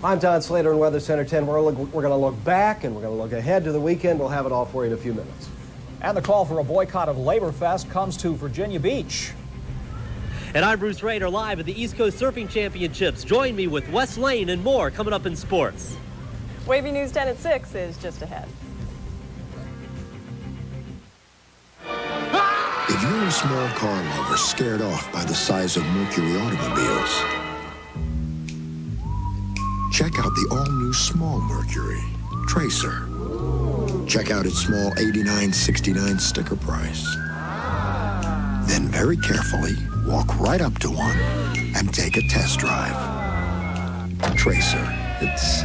I'm Don Slater in Weather Center 10. We're going to look back and we're going to look ahead to the weekend. We'll have it all for you in a few minutes. And the call for a boycott of Labor Fest comes to Virginia Beach. And I'm Bruce Rader, live at the East Coast Surfing Championships. Join me with Wes Lane and more coming up in sports. WAVY News 10 at 6 is just ahead. If you're a small car lover scared off by the size of Mercury automobiles, check out the all-new small Mercury, Tracer. Check out its small $89.69 sticker price. Then very carefully walk right up to one and take a test drive. Tracer, it's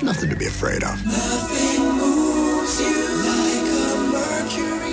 nothing to be afraid of. Nothing moves you like a Mercury.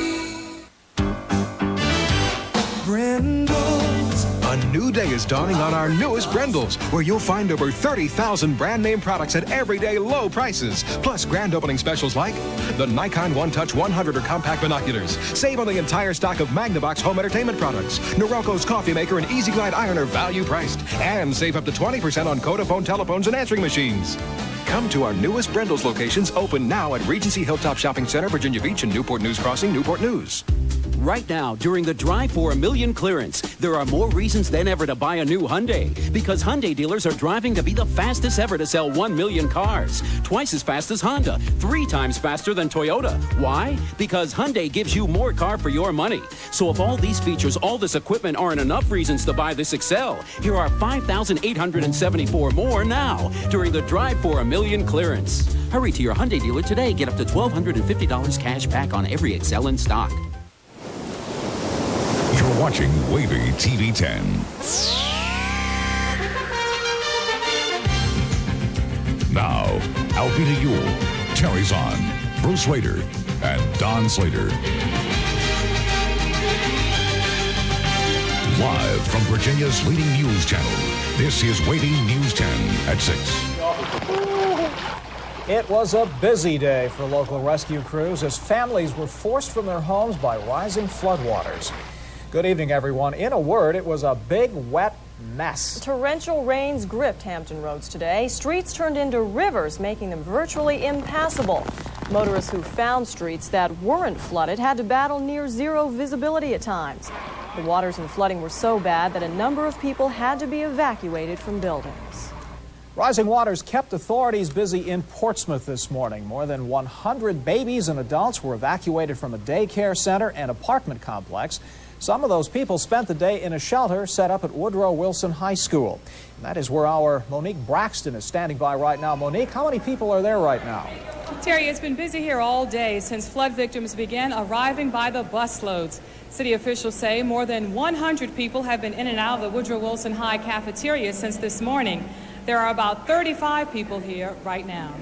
Brindles. A new day is dawning on our newest Brindles, where you'll find over 30,000 brand name products at everyday low prices. Plus grand opening specials like the Nikon One Touch 100er compact binoculars. Save on the entire stock of Magnavox home entertainment products. Norelco's coffee maker and Easy Glide ironer value priced. And save up to 20% on Vodafone telephones and answering machines. Come to our newest Brindles locations, open now at Regency Hilltop Shopping Center, Virginia Beach, and Newport News Crossing, Newport News. Right now, during the Drive for a Million clearance, there are more reasons than ever to buy a new Hyundai. Because Hyundai dealers are driving to be the fastest ever to sell 1 million cars. Twice as fast as Honda, 3 times faster than Toyota. Why? Because Hyundai gives you more car for your money. So if all these features, all this equipment aren't enough reasons to buy this Excel, here are 5,874 more now during the Drive for a Million clearance. Hurry to your Hyundai dealer today. Get up to $1,250 cash back on every Excel in stock. You're watching WAVY TV 10. Now, Alvita Yule, Terry Zahn, Bruce Rader, and Don Slater. Live from Virginia's leading news channel, this is WAVY News 10 at 6. It was a busy day for local rescue crews as families were forced from their homes by rising floodwaters. Good evening, everyone. In a word, it was a big, wet mess. Torrential rains gripped Hampton roads today. Streets turned into rivers, making them virtually impassable. Motorists who found streets that weren't flooded had to battle near zero visibility at times. The waters and flooding were so bad that a number of people had to be evacuated from buildings. Rising waters kept authorities busy in Portsmouth this morning. More than 100 babies and adults were evacuated from a daycare center and apartment complex. Some of those people spent the day in a shelter set up at Woodrow Wilson High School. And that is where our Monique Braxton is standing by right now. Monique, how many people are there right now? Terry, it's been busy here all day since flood victims began arriving by the busloads. City officials say more than 100 people have been in and out of the Woodrow Wilson High cafeteria since this morning. There are about 35 people here right now.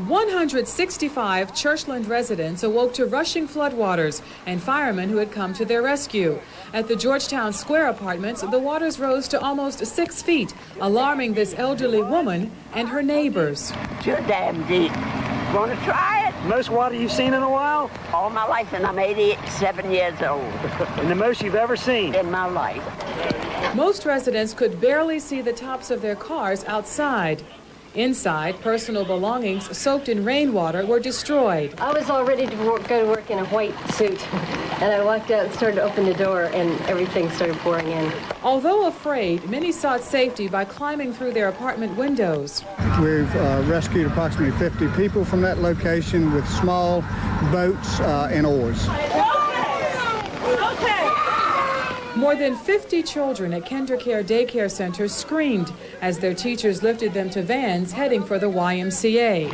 165 Churchland residents awoke to rushing floodwaters and firemen who had come to their rescue. At the Georgetown Square apartments, the waters rose to almost 6 feet, alarming this elderly woman and her neighbors. You're damn deep. Want to try it? Most water you've seen in a while? All my life, and I'm 87 years old. And the most you've ever seen? In my life. Most residents could barely see the tops of their cars outside. Inside, personal belongings soaked in rainwater were destroyed. I was all ready to go to work in a white suit, and I walked out and started to open the door, and everything started pouring in. Although afraid, many sought safety by climbing through their apartment windows. We've rescued approximately 50 people from that location with small boats and oars. More than 50 children at KinderCare daycare centers screamed as their teachers lifted them to vans heading for the YMCA.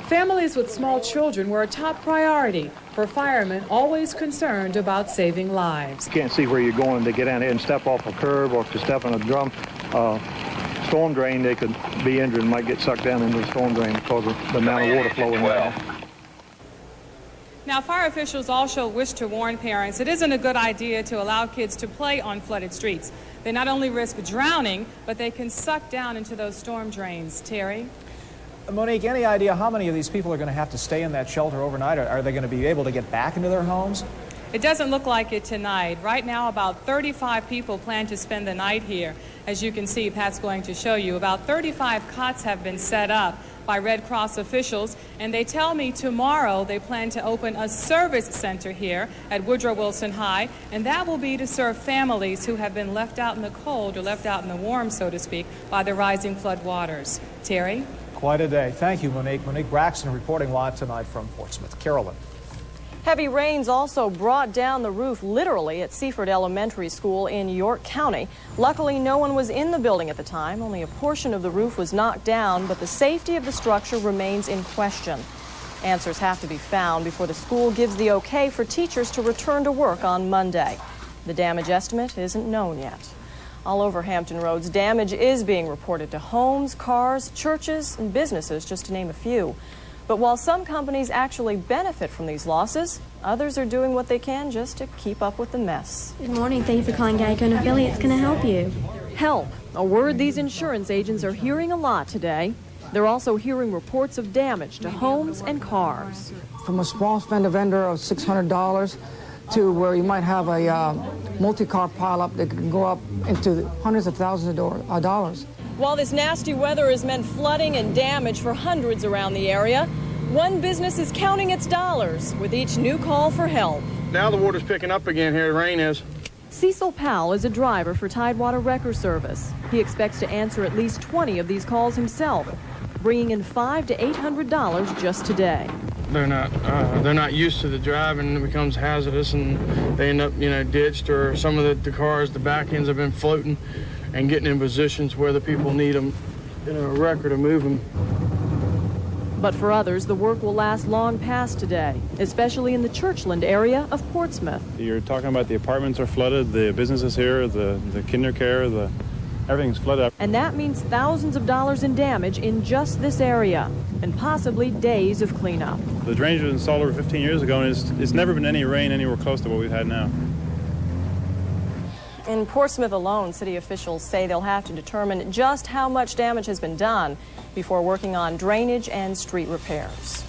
Families with small children were a top priority for firemen always concerned about saving lives. You can't see where you're going to get out here and step off a curb or to step in a storm drain. They could be injured and might get sucked down into the storm drain because of the amount of water flowing now. Now, fire officials also wish to warn parents it isn't a good idea to allow kids to play on flooded streets. They not only risk drowning, but they can suck down into those storm drains. Terry? Monique, any idea how many of these people are going to have to stay in that shelter overnight? Are they going to be able to get back into their homes? It doesn't look like it tonight. Right now, about 35 people plan to spend the night here. As you can see, Pat's going to show you, about 35 cots have been set up by Red Cross officials, and they tell me tomorrow they plan to open a service center here at Woodrow Wilson High, and that will be to serve families who have been left out in the cold or left out in the warm, so to speak, by the rising flood waters. Terry? Quite a day. Thank you, Monique. Monique Braxton reporting live tonight from Portsmouth. Carolyn. Heavy rains also brought down the roof literally at Seaford Elementary School in York County. Luckily, no one was in the building at the time. Only a portion of the roof was knocked down, but the safety of the structure remains in question. Answers have to be found before the school gives the okay for teachers to return to work on Monday. The damage estimate isn't known yet. All over Hampton Roads, damage is being reported to homes, cars, churches, and businesses, just to name a few. But while some companies actually benefit from these losses, others are doing what they can just to keep up with the mess. Good morning. Thank you for calling Geico and Affiliates. Can I help you? Help, a word these insurance agents are hearing a lot today. They're also hearing reports of damage to homes and cars. From a small fender vendor of $600 to where you might have a multi-car pileup that can go up into hundreds of thousands of dollars. While this nasty weather has meant flooding and damage for hundreds around the area, one business is counting its dollars with each new call for help. Now the water's picking up again here, the rain is. Cecil Powell is a driver for Tidewater Wrecker Service. He expects to answer at least 20 of these calls himself, bringing in $500 to $800 just today. They're not used to the drive, and it becomes hazardous, and they end up, ditched, or some of the cars, the back ends have been floating and getting in positions where the people need them, a wrecker to move them. But for others, the work will last long past today, especially in the Churchland area of Portsmouth. You're talking about the apartments are flooded, the businesses here, the kinder care, everything's flooded up. And that means thousands of dollars in damage in just this area, and possibly days of cleanup. The drainage was installed over 15 years ago, and it's never been any rain anywhere close to what we've had now. In Portsmouth alone, city officials say they'll have to determine just how much damage has been done before working on drainage and street repairs.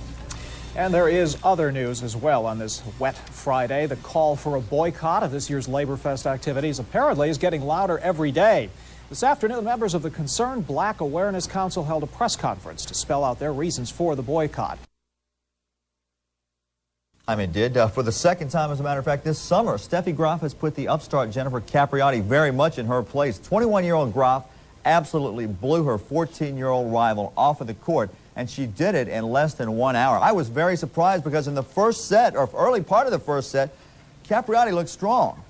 And there is other news as well on this wet Friday. The call for a boycott of this year's Labor Fest activities apparently is getting louder every day. This afternoon, members of the Concerned Black Awareness Council held a press conference to spell out their reasons for the boycott. It did. For the second time, as a matter of fact, this summer, Steffi Graf has put the upstart Jennifer Capriati very much in her place. 21-year-old Graf absolutely blew her 14-year-old rival off of the court, and she did it in less than 1 hour. I was very surprised because in the first set, or early part of the first set, Capriati looked strong.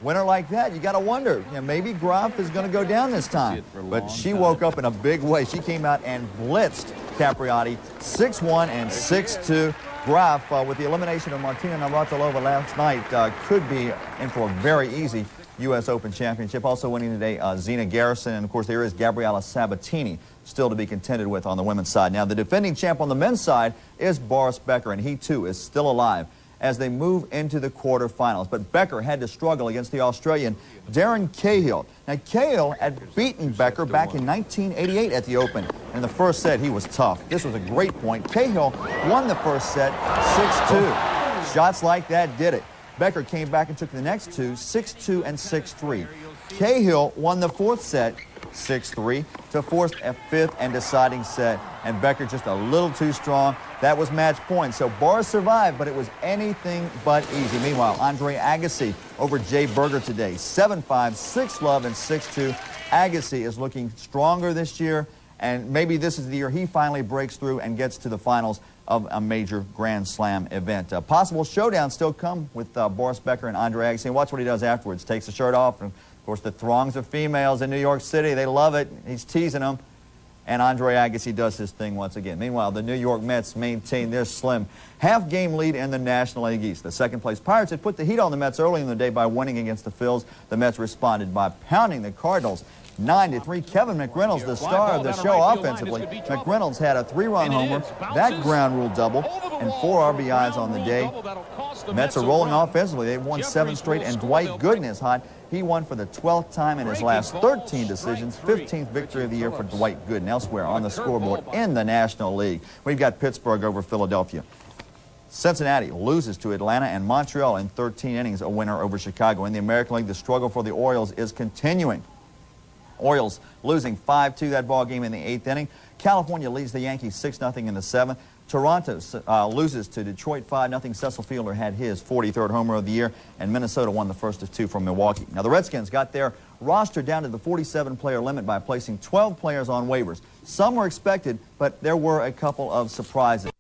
Winner like that, you got to wonder, maybe Graf is going to go down this time. But she woke up in a big way. She came out and blitzed Capriati 6-1 and 6-2. Graf, with the elimination of Martina Navratilova last night, could be in for a very easy U.S. Open championship. Also winning today, Zina Garrison, and of course there is Gabriela Sabatini still to be contended with on the women's side. Now the defending champ on the men's side is Boris Becker, and he too is still alive as they move into the quarterfinals. But Becker had to struggle against the Australian Darren Cahill. Now Cahill had beaten Becker back in 1988 at the Open. In the first set, he was tough. This was a great point. Cahill won the first set 6-2. Shots like that did it. Becker came back and took the next two, 6-2 and 6-3. Cahill won the fourth set 6-3 to force a fifth and deciding set. And Becker just a little too strong. That was match point. So Boris survived, but it was anything but easy. Meanwhile, Andre Agassi over Jay Berger today. 7-5, 6-love, and 6-2. Agassi is looking stronger this year, and maybe this is the year he finally breaks through and gets to the finals of a major Grand Slam event. A possible showdown still come with Boris Becker and Andre Agassi. And watch what he does afterwards. Takes the shirt off. And of course, the throngs of females in New York City, they love it. He's teasing them. And Andre Agassi does his thing once again. Meanwhile, the New York Mets maintain their slim half-game lead in the National League East. The second-place Pirates had put the heat on the Mets early in the day by winning against the Phils. The Mets responded by pounding the Cardinals 9-3. Kevin McReynolds, the star of the show offensively. McReynolds had a 3-run homer, that ground rule double, and 4 RBIs on the day. Mets are rolling offensively. They've won 7 straight, and Dwight Gooden is hot. He won for the 12th time in his last 13 decisions, 15th victory of the year for Dwight Gooden. Elsewhere on the scoreboard in the National League, we've got Pittsburgh over Philadelphia. Cincinnati loses to Atlanta, and Montreal in 13 innings, a winner over Chicago. In the American League, the struggle for the Orioles is continuing. Orioles losing 5-2 that ball game in the 8th inning. California leads the Yankees 6-0 in the 7th. Toronto loses to Detroit 5-0. Cecil Fielder had his 43rd homer of the year, and Minnesota won the first of 2 from Milwaukee. Now, the Redskins got their roster down to the 47-player limit by placing 12 players on waivers. Some were expected, but there were a couple of surprises.